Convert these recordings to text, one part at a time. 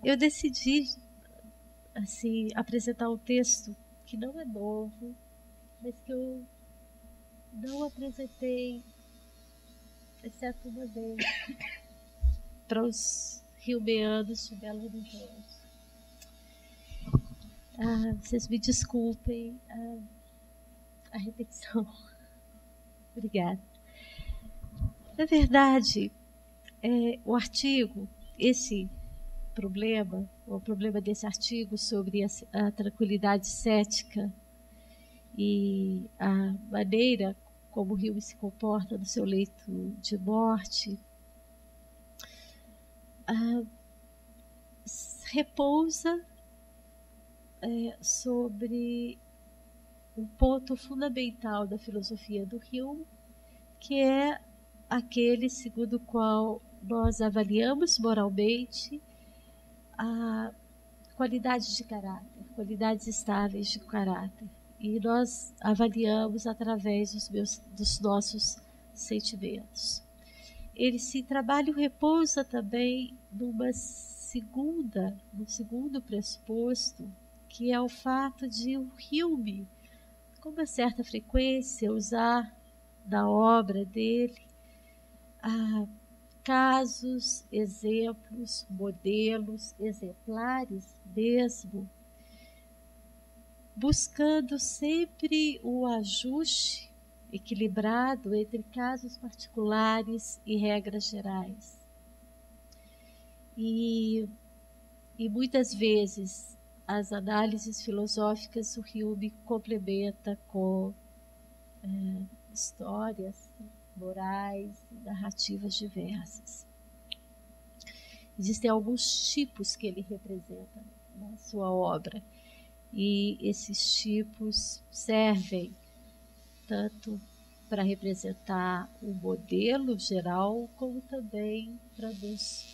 eu decidi assim apresentar um texto que não é novo, mas que eu não apresentei, exceto uma vez, para os riomeanos de Belo Horizonte. Vocês me desculpem a repetição. Obrigada. Na verdade, o artigo, esse problema, o problema desse artigo sobre a tranquilidade cética e a maneira como o Hume se comporta no seu leito de morte, repousa sobre um ponto fundamental da filosofia do Hume, que é aquele segundo o qual nós avaliamos moralmente a qualidade de caráter, qualidades estáveis de caráter. E nós avaliamos através dos nossos sentimentos. Esse trabalho repousa também no segundo pressuposto, que é o fato de o Hume, com uma certa frequência, usar da obra dele casos, exemplos, modelos, exemplares mesmo, buscando sempre o ajuste equilibrado entre casos particulares e regras gerais. E muitas vezes as análises filosóficas o Hume complementa com histórias morais e narrativas diversas. Existem alguns tipos que ele representa na sua obra, e esses tipos servem tanto para representar um modelo geral, como também para nos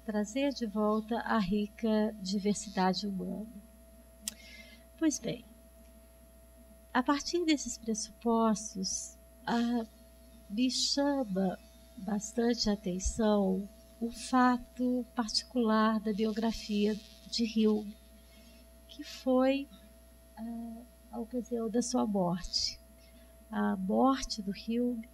trazer de volta a rica diversidade humana. Pois bem, a partir desses pressupostos, me chama bastante a atenção o fato particular da biografia de Hume, que foi a ocasião da sua morte. A morte do Hume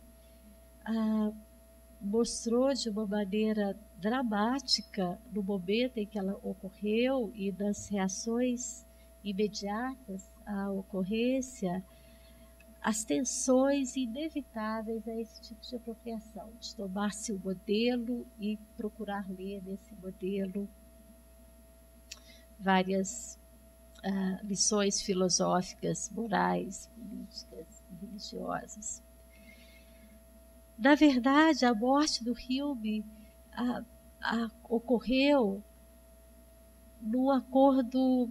mostrou de uma maneira dramática, no momento em que ela ocorreu e das reações imediatas à ocorrência, as tensões inevitáveis a esse tipo de apropriação, de tomar-se o modelo e procurar ler nesse modelo várias lições filosóficas, morais, políticas e religiosas. Na verdade, a morte do Hume ocorreu num acordo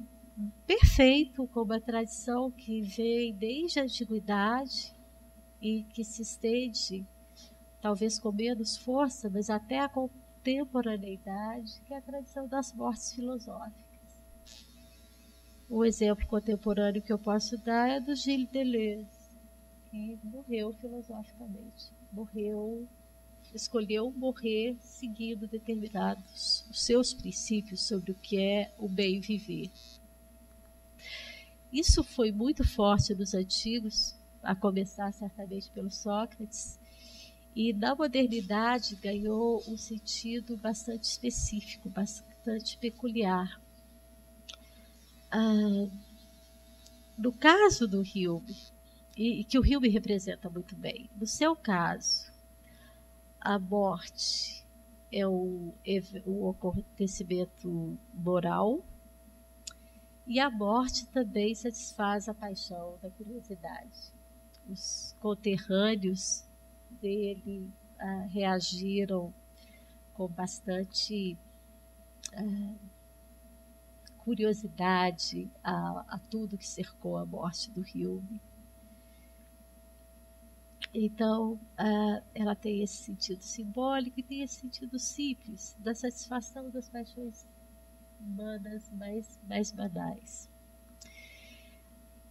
perfeito com uma tradição que vem desde a antiguidade e que se estende, talvez com menos força, mas até a contemporaneidade, que é a tradição das mortes filosóficas. Um exemplo contemporâneo que eu posso dar é do Gilles Deleuze, que morreu filosoficamente. Escolheu morrer seguindo determinados os seus princípios sobre o que é o bem viver. Isso foi muito forte nos antigos, a começar certamente pelo Sócrates, e na modernidade ganhou um sentido bastante específico, bastante peculiar. No caso do Hume, e que o Hume representa muito bem, no seu caso, a morte é o acontecimento moral, e a morte também satisfaz a paixão da curiosidade. Os conterrâneos dele reagiram com bastante curiosidade a tudo que cercou a morte do Hume. Então, ela tem esse sentido simbólico e tem esse sentido simples, da satisfação das paixões humanas mais banais.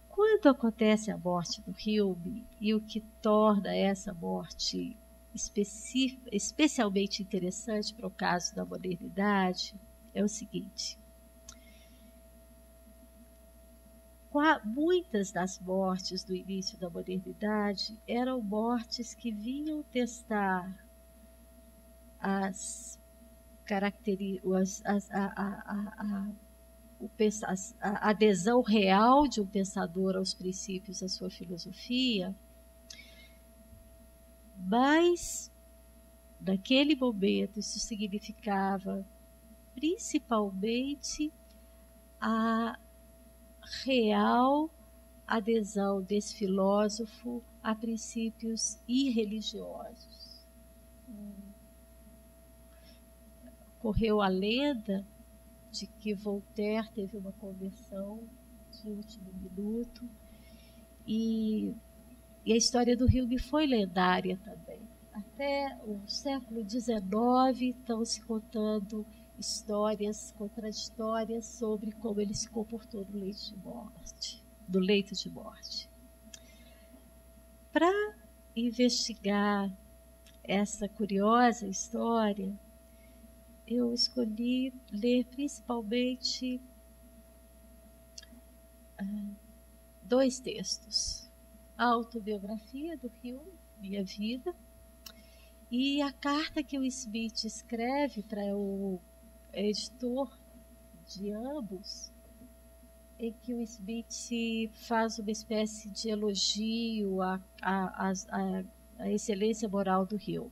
Quando acontece a morte do Hume, e o que torna essa morte especialmente interessante para o caso da modernidade é o seguinte: muitas das mortes do início da modernidade eram mortes que vinham testar as características, a adesão real de um pensador aos princípios da sua filosofia, mas naquele momento isso significava principalmente a real adesão desse filósofo a princípios irreligiosos. Correu a lenda de que Voltaire teve uma conversão de último minuto, e a história do Hume foi lendária também. Até o século XIX estão se contando histórias contraditórias sobre como ele se comportou no leito de morte. Para investigar essa curiosa história, eu escolhi ler principalmente 2 textos: a autobiografia do Hume, Minha Vida, e a carta que o Smith escreve para o editor de ambos, em que o Smith faz uma espécie de elogio à excelência moral do Hume.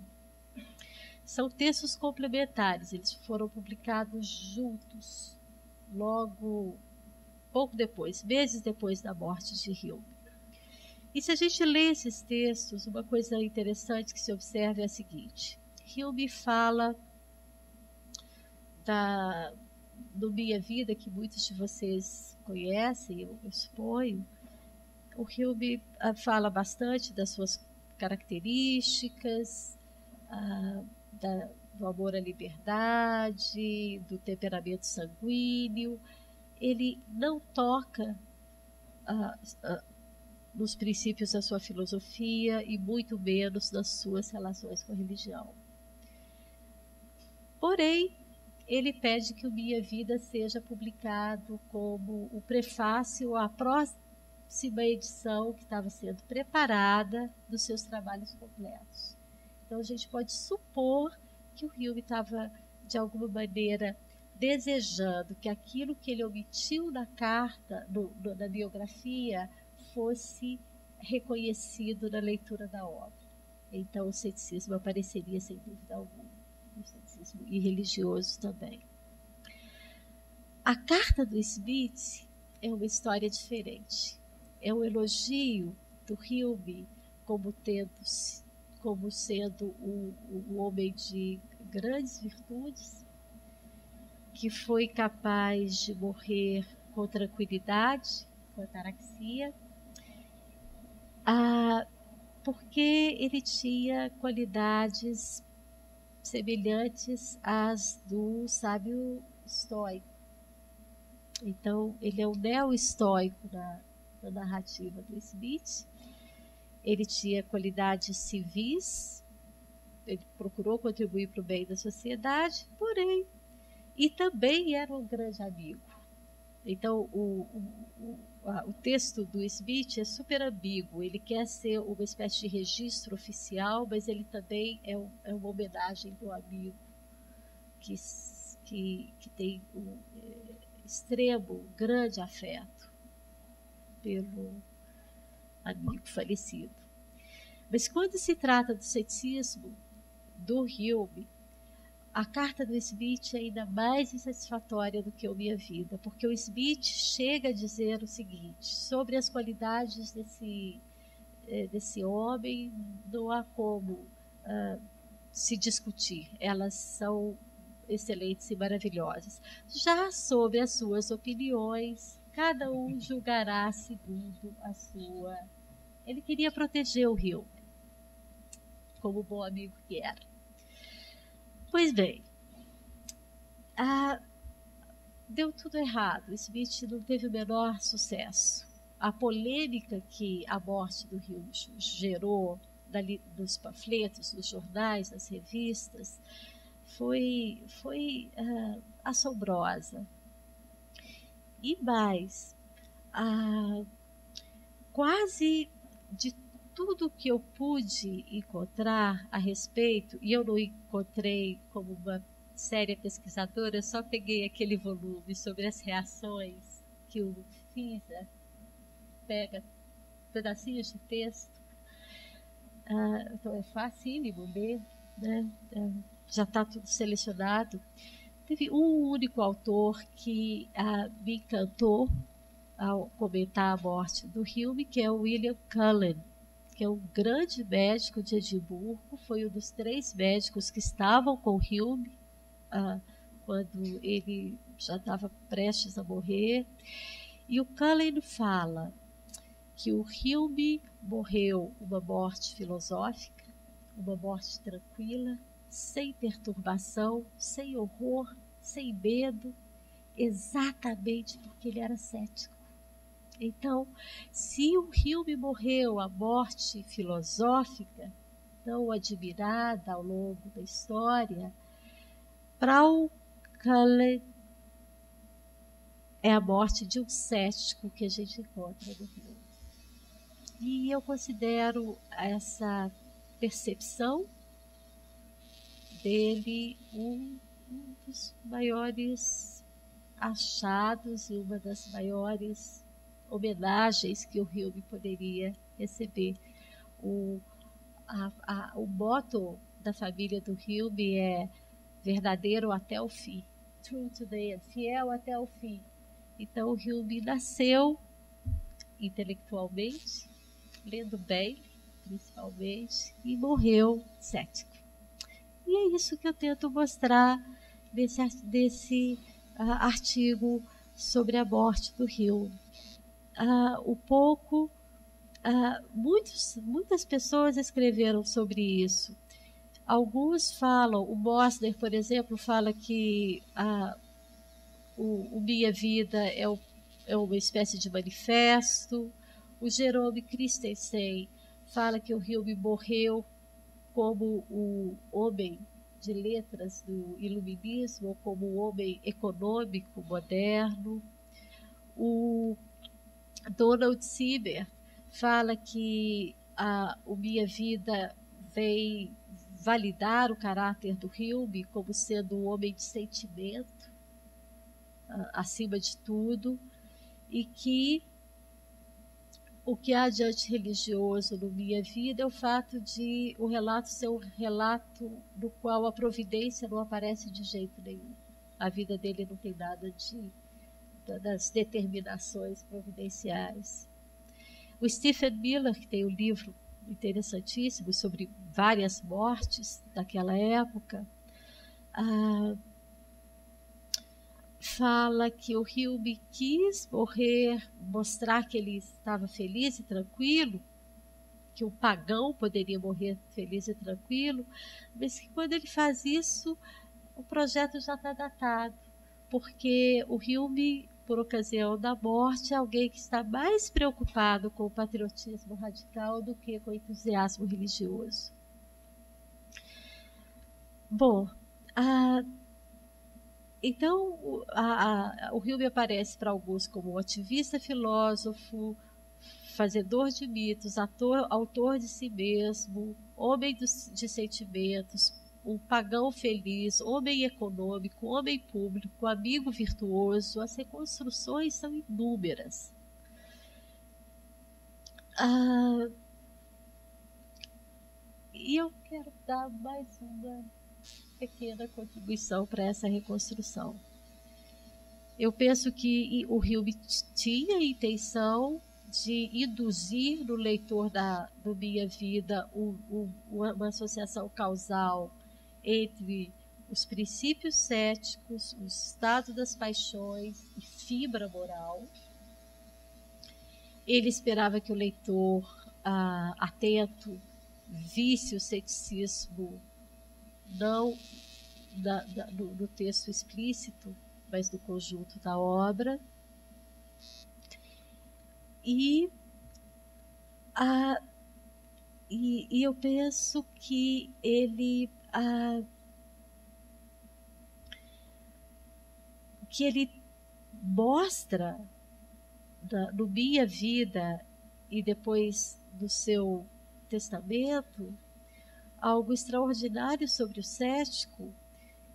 São textos complementares, eles foram publicados juntos, logo, pouco depois, meses depois da morte de Hume. E se a gente lê esses textos, uma coisa interessante que se observa é a seguinte: Hume fala do Minha Vida, que muitos de vocês conhecem, eu suponho. O Hume fala bastante das suas características, do amor à liberdade, do temperamento sanguíneo. Ele não toca nos princípios da sua filosofia e muito menos nas suas relações com a religião. Porém, ele pede que o Minha Vida seja publicado como o prefácio à próxima edição que estava sendo preparada dos seus trabalhos completos. Então a gente pode supor que o Hume estava, de alguma maneira, desejando que aquilo que ele omitiu na carta, na biografia, fosse reconhecido na leitura da obra. Então o ceticismo apareceria sem dúvida alguma, o ceticismo irreligioso também. A carta do Smith é uma história diferente. É um elogio do Hume como sendo um homem de grandes virtudes, que foi capaz de morrer com tranquilidade, com ataraxia, porque ele tinha qualidades semelhantes às do sábio estoico. Então, ele é um neo-estoico na narrativa do Smith. Ele tinha qualidades civis, ele procurou contribuir para o bem da sociedade, porém, e também era um grande amigo. Então, o texto do Smith é super ambíguo. Ele quer ser uma espécie de registro oficial, mas ele também é uma homenagem do amigo que tem um extremo, grande afeto pelo amigo falecido. Mas quando se trata do ceticismo do Hume, a carta do Smith é ainda mais insatisfatória do que a Minha Vida, porque o Smith chega a dizer o seguinte: sobre as qualidades desse homem, não há como se discutir, elas são excelentes e maravilhosas. Já sobre as suas opiniões, cada um julgará segundo a sua. Ele queria proteger o Hume, como bom amigo que era. Pois bem, deu tudo errado. Smith não teve o menor sucesso. A polêmica que a morte do Hume gerou dos panfletos, dos jornais, das revistas, foi assombrosa. E mais, quase de tudo que eu pude encontrar a respeito, e eu não encontrei como uma séria pesquisadora, eu só peguei aquele volume sobre as reações que o FISA pega pedacinhos de texto. Então é facílimo ler, né? Já está tudo selecionado. Teve um único autor que me encantou ao comentar a morte do Hume, que é o William Cullen, que é um grande médico de Edimburgo, foi um dos 3 médicos que estavam com Hume quando ele já estava prestes a morrer. E o Cullen fala que o Hume morreu uma morte filosófica, uma morte tranquila, sem perturbação, sem horror, sem medo, exatamente porque ele era cético. Então, se o Hume morreu a morte filosófica, tão admirada ao longo da história, para o Cullen é a morte de um cético que a gente encontra no Hume. E eu considero essa percepção dele um dos maiores achados e uma das maiores homenagens que o Hume poderia receber. O motto da família do Hume é verdadeiro até o fim, true to the end, fiel até o fim. Então o Hume nasceu intelectualmente, lendo bem, principalmente, e morreu cético. E é isso que eu tento mostrar desse artigo sobre a morte do Hume. Muitas pessoas escreveram sobre isso. Alguns falam, o Mosner, por exemplo, fala que o Minha Vida é uma espécie de manifesto. O Jerome Christensen fala que o Hume morreu como o homem de letras do iluminismo, ou como o homem econômico moderno. O Donald Sieber fala que o Minha Vida vem validar o caráter do Hume como sendo um homem de sentimento, acima de tudo, e que o que há de antirreligioso no Minha Vida é o fato de o relato ser um relato do qual a providência não aparece de jeito nenhum. A vida dele não tem nada das determinações providenciais. O Stephen Miller, que tem um livro interessantíssimo sobre várias mortes daquela época, fala que o Hume quis morrer, mostrar que ele estava feliz e tranquilo, que o pagão poderia morrer feliz e tranquilo, mas que quando ele faz isso, o projeto já está datado, porque o Hume, por ocasião da morte, é alguém que está mais preocupado com o patriotismo radical do que com o entusiasmo religioso. Bom, então, o Hume aparece para alguns como ativista, filósofo, fazedor de mitos, autor de si mesmo, homem de sentimentos, um pagão feliz, homem econômico, homem público, amigo virtuoso. As reconstruções são inúmeras. E eu quero dar mais uma pequena contribuição para essa reconstrução. Eu penso que o Hume tinha a intenção de induzir no leitor do Minha Vida uma associação causal entre os princípios céticos, o estado das paixões e fibra moral. Ele esperava que o leitor atento visse o ceticismo não do texto explícito, mas do conjunto da obra. E E eu penso que ele mostra no Minha Vida e depois no seu testamento algo extraordinário sobre o cético,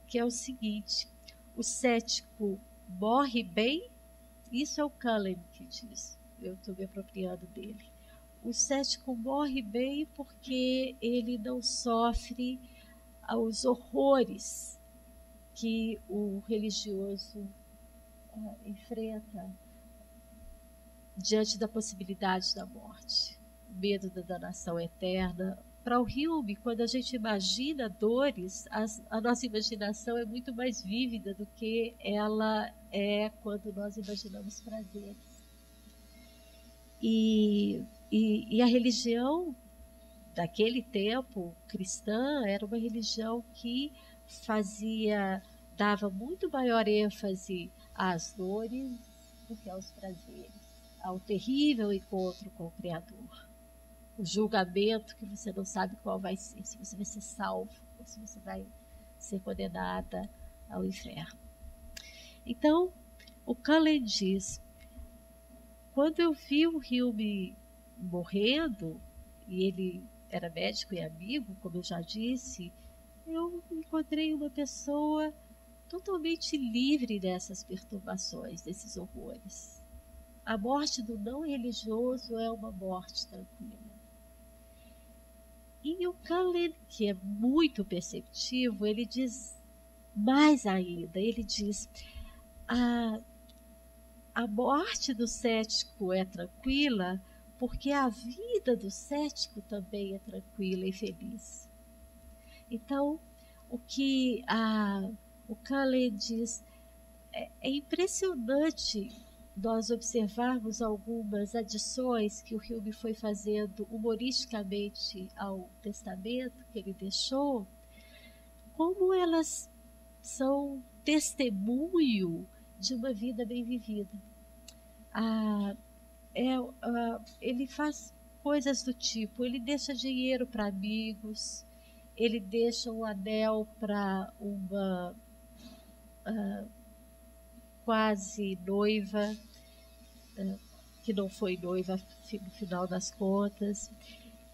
que é o seguinte: o cético morre bem. Isso é o Cullen que diz, eu estou me apropriando dele. O cético morre bem porque ele não sofre os horrores que o religioso enfrenta diante da possibilidade da morte, o medo da danação eterna. Para o Hume, quando a gente imagina dores, a nossa imaginação é muito mais vívida do que ela é quando nós imaginamos prazeres. E a religião daquele tempo, cristã, era uma religião que dava muito maior ênfase às dores do que aos prazeres, ao terrível encontro com o Criador, o julgamento que você não sabe qual vai ser, se você vai ser salvo ou se você vai ser condenada ao inferno. Então, o Cullen diz: quando eu vi o Hume morrendo, e ele era médico e amigo, como eu já disse, eu encontrei uma pessoa totalmente livre dessas perturbações, desses horrores. A morte do não religioso é uma morte tranquila. E o Cullen, que é muito perceptivo, ele diz mais ainda, ele diz: a morte do cético é tranquila porque a vida do cético também é tranquila e feliz. Então, o que o Cullen diz é impressionante nós observarmos algumas adições que o Hume foi fazendo humoristicamente ao testamento que ele deixou, como elas são testemunho de uma vida bem vivida. Ele faz coisas do tipo: ele deixa dinheiro para amigos, ele deixa um anel para uma quase noiva, que não foi noiva no final das contas.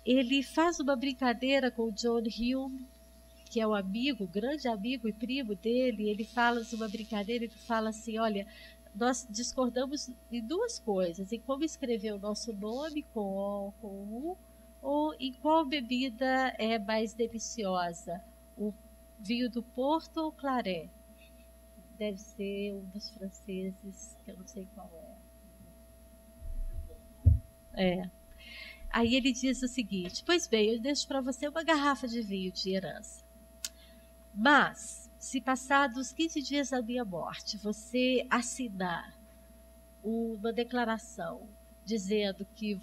Ele faz uma brincadeira com o John Hume, que é o amigo, grande amigo e primo dele. Ele fala uma brincadeira, ele fala assim: olha, nós discordamos em duas coisas: em como escrever o nosso nome, com O ou com U, ou em qual bebida é mais deliciosa, o vinho do Porto ou o Claret. Deve ser um dos franceses, que eu não sei qual é. Aí ele diz o seguinte: pois bem, eu deixo para você uma garrafa de vinho de herança. Mas, se passados 15 dias da minha morte, você assinar uma declaração dizendo que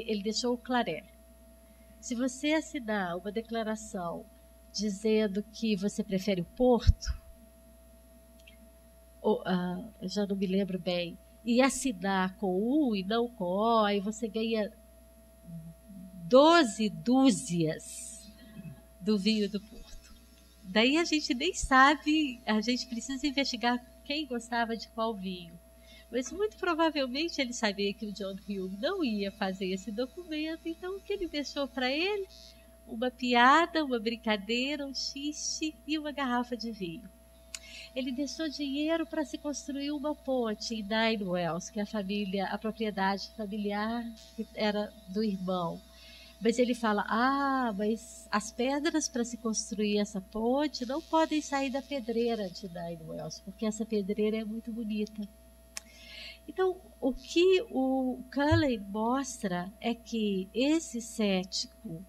ele deixou o Claret. Se você assinar uma declaração dizendo que você prefere o Porto, eu já não me lembro bem, e assinar com U e não com O, aí você ganha 12 dúzias do vinho do Porto. Daí a gente nem sabe, a gente precisa investigar quem gostava de qual vinho. Mas muito provavelmente ele sabia que o John Hume não ia fazer esse documento, então o que ele deixou para ele? Uma piada, uma brincadeira, um xiste e uma garrafa de vinho. Ele deixou dinheiro para se construir uma ponte em Nine Wells, que é a propriedade familiar que era do irmão. Mas ele fala: mas as pedras para se construir essa ponte não podem sair da pedreira de Nine Wells, porque essa pedreira é muito bonita. Então, o que o Cullen mostra é que esse cético,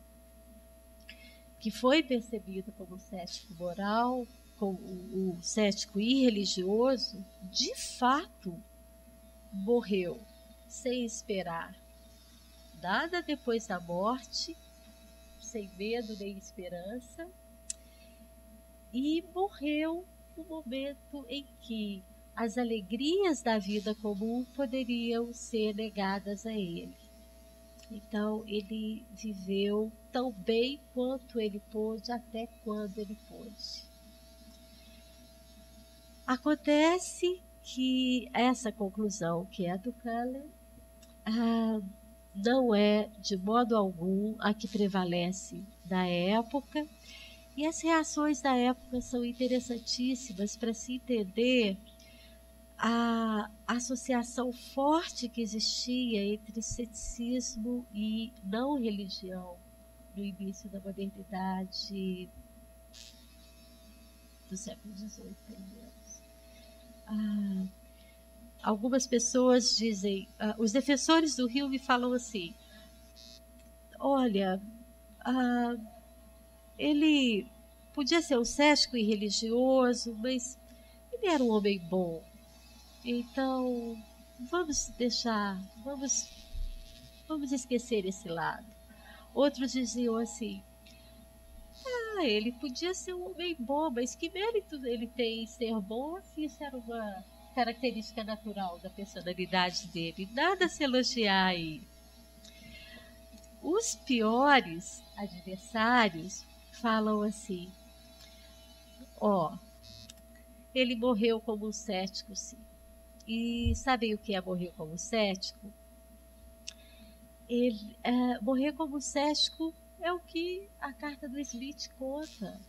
que foi percebido como cético moral, como o cético irreligioso, de fato morreu sem esperar nada depois da morte, sem medo nem esperança, e morreu no momento em que as alegrias da vida comum poderiam ser negadas a ele. Então, ele viveu tão bem quanto ele pôde, até quando ele pôde. Acontece que essa conclusão, que é a do Keller, não é de modo algum a que prevalece na época, e as reações da época são interessantíssimas para se entender a associação forte que existia entre ceticismo e não religião no início da modernidade do século XVIII, pelo menos. Algumas pessoas dizem, os defensores do Hume falam assim: olha, ele podia ser um cético e religioso, mas ele era um homem bom. Então, vamos esquecer esse lado. Outros diziam assim: ele podia ser um homem bom, mas que mérito ele tem em ser bom se isso era uma característica natural da personalidade dele? Nada a se elogiar aí. Os piores adversários falam assim: ele morreu como um cético, sim. E sabem o que é morrer como cético? Morrer como cético é o que a carta do Smith conta.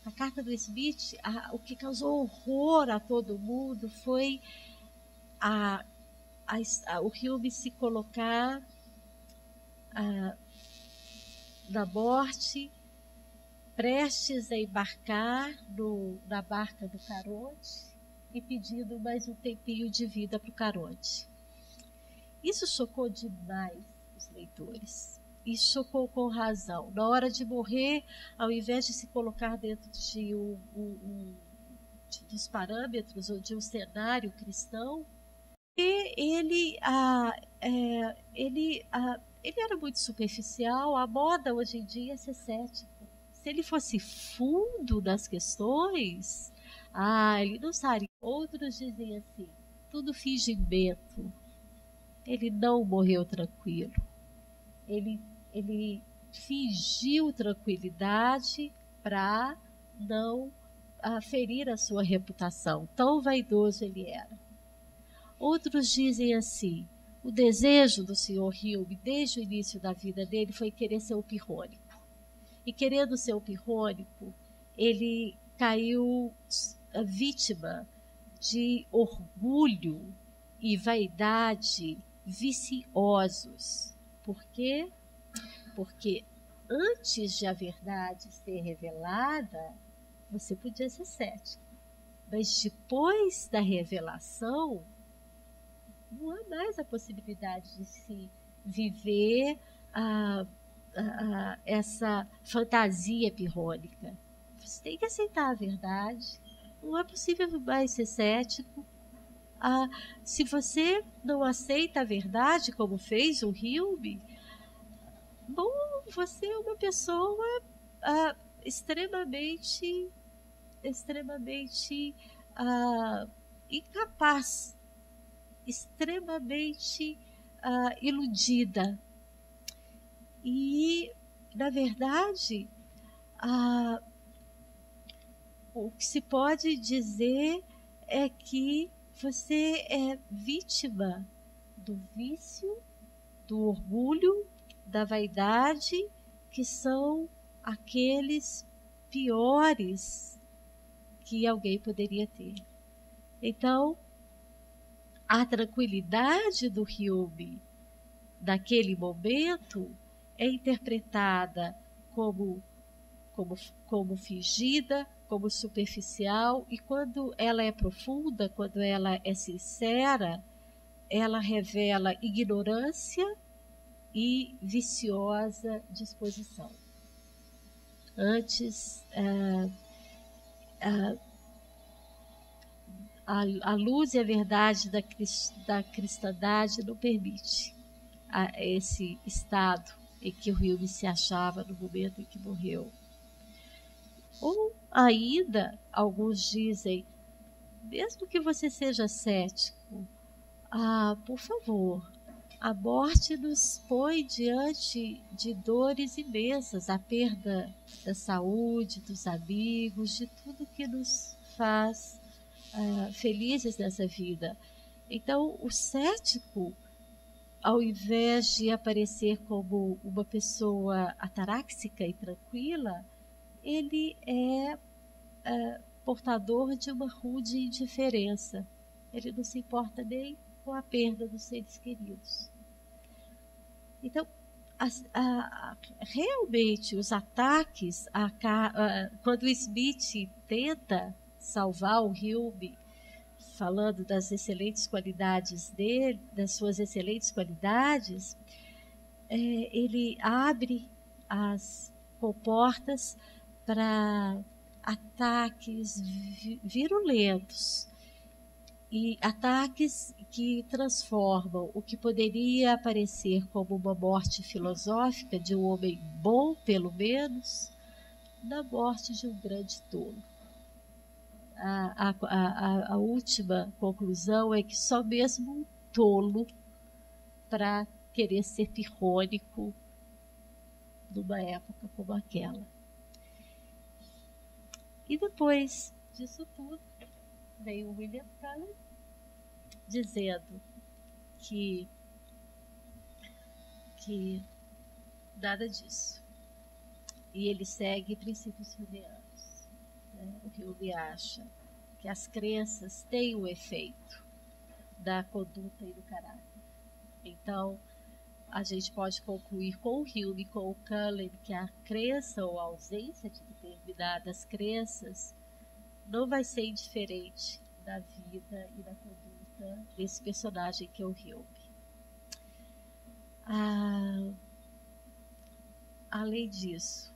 A carta do Smith, o que causou horror a todo mundo foi o Hume se colocar na morte, prestes a embarcar na barca do Caronte e pedindo mais um tempinho de vida para o Caronte. Isso chocou demais os leitores. E chocou com razão. Na hora de morrer, ao invés de se colocar dentro dos parâmetros ou de um cenário cristão, ele era muito superficial. A moda hoje em dia é ser cético. Se ele fosse fundo nas questões, ele não estaria. Outros dizem assim: tudo fingimento. Ele não morreu tranquilo. Ele fingiu tranquilidade para não ferir a sua reputação. Tão vaidoso ele era. Outros dizem assim: o desejo do Sr. Hume, desde o início da vida dele, foi querer ser o pirrônico. E querendo ser o pirrônico, ele caiu vítima de orgulho e vaidade viciosos. Por quê? Porque antes de a verdade ser revelada, você podia ser cético. Mas depois da revelação, não há mais a possibilidade de se viver essa fantasia pirrônica. Você tem que aceitar a verdade. Não é possível mais ser cético. Se você não aceita a verdade, como fez o Hume, bom, você é uma pessoa extremamente incapaz, extremamente iludida. E, na verdade, o que se pode dizer é que você é vítima do vício, do orgulho, da vaidade, que são aqueles piores que alguém poderia ter. Então, a tranquilidade do Hume naquele momento é interpretada como fingida, como superficial, e quando ela é profunda, quando ela é sincera, ela revela ignorância e viciosa disposição. Antes, a luz e a verdade da cristandade não permite esse estado em que o Hume se achava no momento em que morreu. Ou ainda, alguns dizem, mesmo que você seja cético, por favor, A morte nos põe diante de dores imensas, a perda da saúde, dos amigos, de tudo que nos faz felizes nessa vida. Então, o cético, ao invés de aparecer como uma pessoa ataráxica e tranquila, ele é portador de uma rude indiferença. Ele não se importa nem com a perda dos seres queridos. Então, realmente, os ataques, quando o Smith tenta salvar o Hume, falando das excelentes qualidades dele, das suas excelentes qualidades, ele abre as comportas para ataques virulentos e ataques que transformam o que poderia aparecer como uma morte filosófica de um homem bom, pelo menos, na morte de um grande tolo. A última conclusão é que só mesmo um tolo para querer ser pirrônico numa época como aquela. E depois disso tudo, veio William Cullen dizendo que nada disso. E ele segue princípios humeanos. O que Hume acha que as crenças têm o efeito da conduta e do caráter. Então, a gente pode concluir com o Hume, com o Cullen, que a crença ou a ausência de determinadas crenças não vai ser indiferente da vida e da conduta desse personagem que é o Hume. Além disso,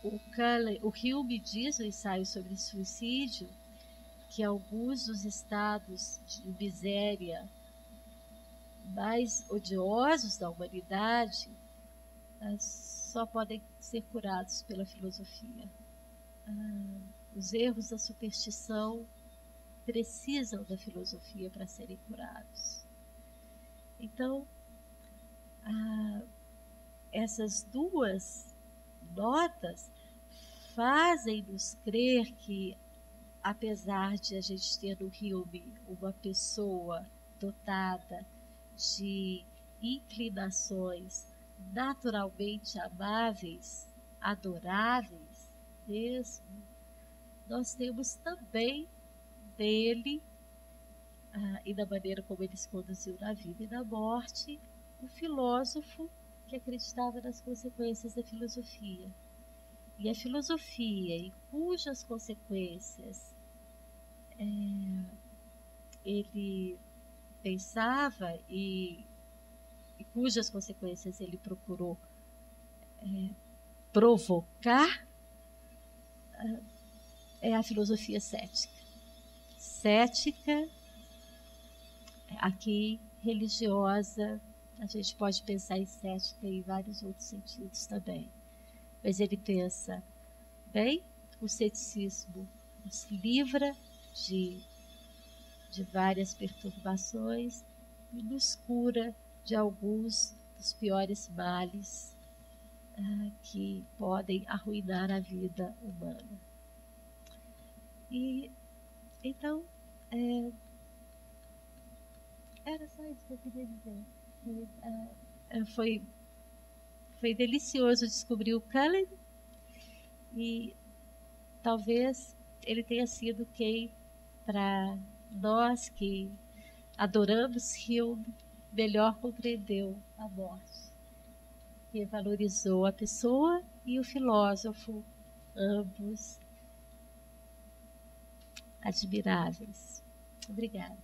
o Hume diz no ensaio sobre suicídio que alguns dos estados de miséria mais odiosos da humanidade só podem ser curados pela filosofia. Os erros da superstição precisam da filosofia para serem curados. Então, essas duas notas fazem-nos crer que, apesar de a gente ter no Hume uma pessoa dotada de inclinações naturalmente amáveis, adoráveis mesmo, nós temos também nele, e da maneira como ele se conduziu na vida e na morte, o filósofo que acreditava nas consequências da filosofia. E a filosofia, em cujas consequências ele pensava e cujas consequências ele procurou provocar, é a filosofia cética. Cética, aqui religiosa, a gente pode pensar em cética em vários outros sentidos também. Mas ele pensa, bem, o ceticismo nos livra de várias perturbações e nos cura de alguns dos piores males que podem arruinar a vida humana. E então era só isso que eu queria dizer. Foi delicioso descobrir o Cullen e talvez ele tenha sido quem, para nós que adoramos Hume, melhor compreendeu a morte, que valorizou a pessoa e o filósofo, ambos admiráveis. Obrigada.